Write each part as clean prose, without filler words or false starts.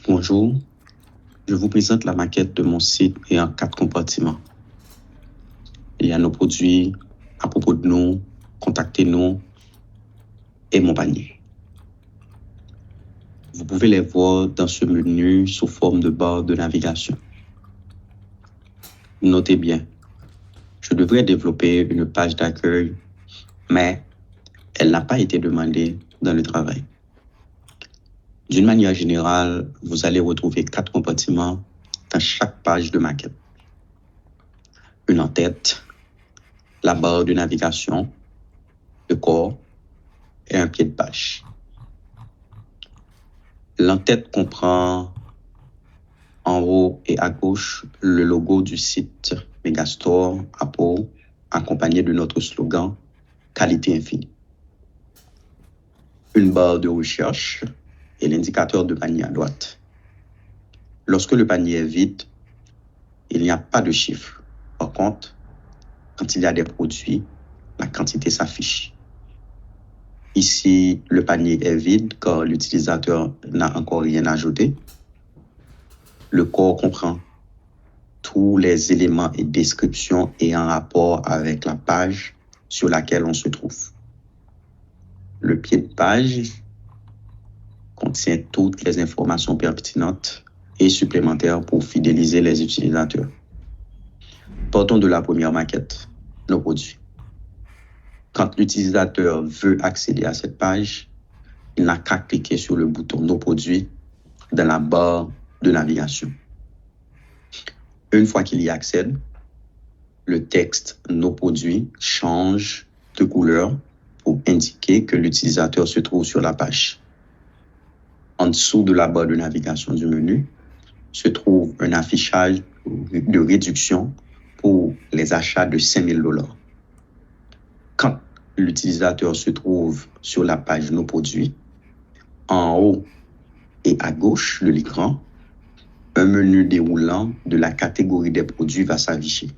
Bonjour, je vous présente la maquette de mon site et en 4 compartiments. Il y a nos produits, à propos de nous, contactez-nous et mon panier. Vous pouvez les voir dans ce menu sous forme de barre de navigation. Notez bien, je devrais développer une page d'accueil, mais elle n'a pas été demandée dans le travail. D'une manière générale, vous allez retrouver 4 compartiments dans chaque page de maquette. Une en-tête, la barre de navigation, le corps et un pied de page. L'en-tête comprend en haut et à gauche le logo du site Megastore Apple, accompagné de notre slogan Qualité infinie. Une barre de recherche et l'indicateur de panier à droite. Lorsque le panier est vide, il n'y a pas de chiffre. Par contre, quand il y a des produits, la quantité s'affiche. Ici, le panier est vide car l'utilisateur n'a encore rien ajouté. Le corps comprend tous les éléments et descriptions ayant rapport avec la page sur laquelle on se trouve. Le pied de page contient toutes les informations pertinentes et supplémentaires pour fidéliser les utilisateurs. Partons de la première maquette, nos produits. Quand l'utilisateur veut accéder à cette page, il n'a qu'à cliquer sur le bouton Nos produits dans la barre de navigation. Une fois qu'il y accède, le texte Nos produits change de couleur pour indiquer que l'utilisateur se trouve sur la page. En dessous de la barre de navigation du menu se trouve un affichage de réduction pour les achats de $5,000. Quand l'utilisateur se trouve sur la page Nos produits, en haut et à gauche de l'écran, un menu déroulant de la catégorie des produits va s'afficher.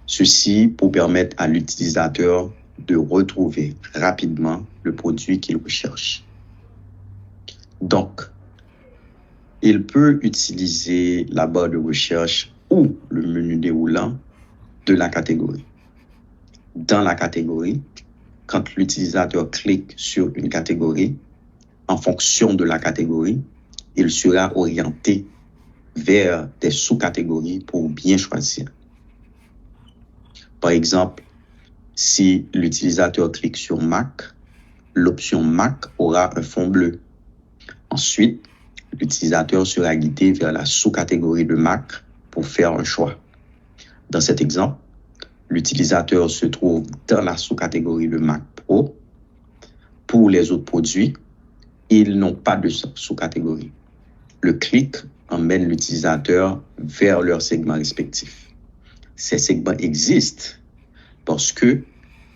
Ceci pour permettre à l'utilisateur de retrouver rapidement le produit qu'il recherche. Donc, il peut utiliser la barre de recherche ou le menu déroulant de la catégorie. Dans la catégorie, quand l'utilisateur clique sur une catégorie, en fonction de la catégorie, il sera orienté vers des sous-catégories pour bien choisir. Par exemple, si l'utilisateur clique sur Mac, l'option Mac aura un fond bleu. Ensuite, l'utilisateur sera guidé vers la sous-catégorie de Mac pour faire un choix. Dans cet exemple, l'utilisateur se trouve dans la sous-catégorie de Mac Pro. Pour les autres produits, ils n'ont pas de sous-catégorie. Le clic emmène l'utilisateur vers leur segment respectif. Ces segments existent parce que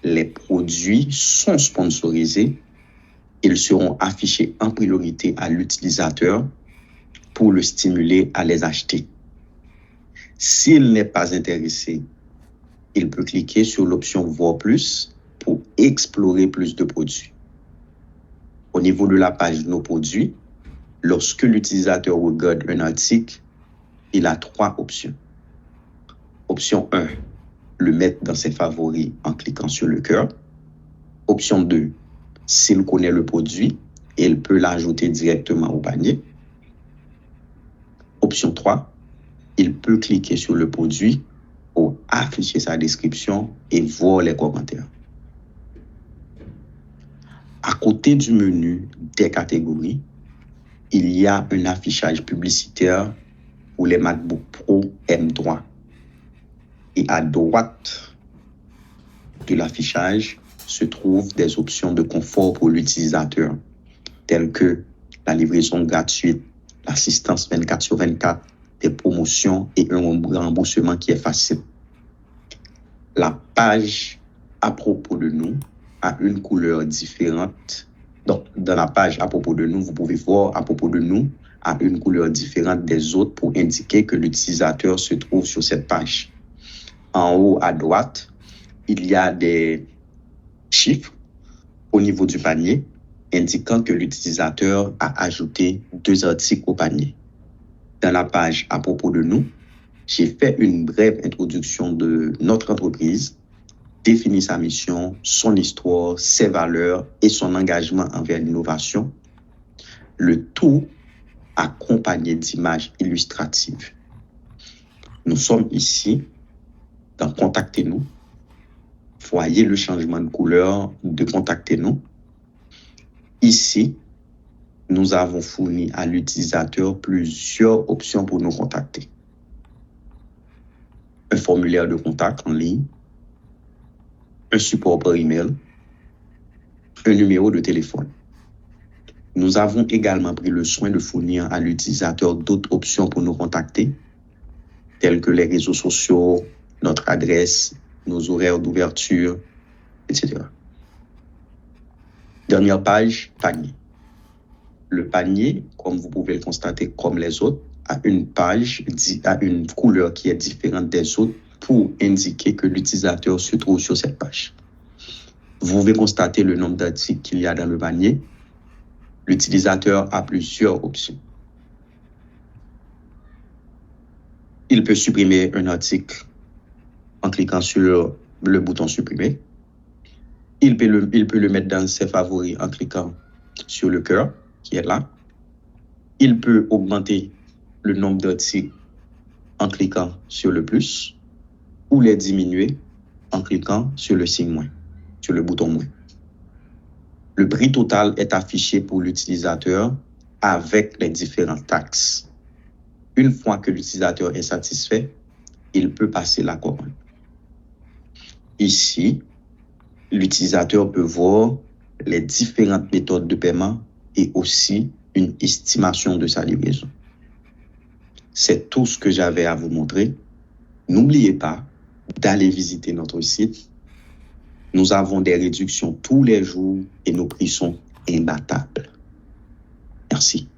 les produits sont sponsorisés. Ils seront affichés en priorité à l'utilisateur pour le stimuler à les acheter. S'il n'est pas intéressé, il peut cliquer sur l'option Voir plus pour explorer plus de produits. Au niveau de la page Nos produits, lorsque l'utilisateur regarde un article, il a 3 options. Option 1, le mettre dans ses favoris en cliquant sur le cœur. Option 2, s'il connaît le produit, il peut l'ajouter directement au panier. Option 3, il peut cliquer sur le produit pour afficher sa description et voir les commentaires. À côté du menu des catégories, il y a un affichage publicitaire pour les MacBook Pro M3. Et à droite de l'affichage se trouvent des options de confort pour l'utilisateur, telles que la livraison gratuite, l'assistance 24/24, des promotions et un remboursement qui est facile. La page à propos de nous a une couleur différente. Donc, dans la page à propos de nous, vous pouvez voir à propos de nous a une couleur différente des autres pour indiquer que l'utilisateur se trouve sur cette page. En haut à droite, il y a des chiffres au niveau du panier indiquant que l'utilisateur a ajouté 2 articles au panier. Dans la page à propos de nous, j'ai fait une brève introduction de notre entreprise, défini sa mission, son histoire, ses valeurs et son engagement envers l'innovation, le tout accompagné d'images illustratives. Nous sommes ici dans Contactez-nous. Voyez le changement de couleur de Contactez-nous. Ici, nous avons fourni à l'utilisateur plusieurs options pour nous contacter. Un formulaire de contact en ligne, un support par email, un numéro de téléphone. Nous avons également pris le soin de fournir à l'utilisateur d'autres options pour nous contacter, telles que les réseaux sociaux, notre adresse, nos horaires d'ouverture, etc. Dernière page, panier. Le panier, comme vous pouvez le constater, comme les autres, a une couleur qui est différente des autres pour indiquer que l'utilisateur se trouve sur cette page. Vous pouvez constater le nombre d'articles qu'il y a dans le panier. L'utilisateur a plusieurs options. Il peut supprimer un article en cliquant sur le bouton supprimer. Il peut le mettre dans ses favoris en cliquant sur le cœur qui est là. Il peut augmenter le nombre d'articles en cliquant sur le plus ou les diminuer en cliquant sur le signe moins, sur le bouton moins. Le prix total est affiché pour l'utilisateur avec les différentes taxes. Une fois que l'utilisateur est satisfait, il peut passer la commande. Ici, l'utilisateur peut voir les différentes méthodes de paiement et aussi une estimation de sa livraison. C'est tout ce que j'avais à vous montrer. N'oubliez pas d'aller visiter notre site. Nous avons des réductions tous les jours et nos prix sont imbattables. Merci.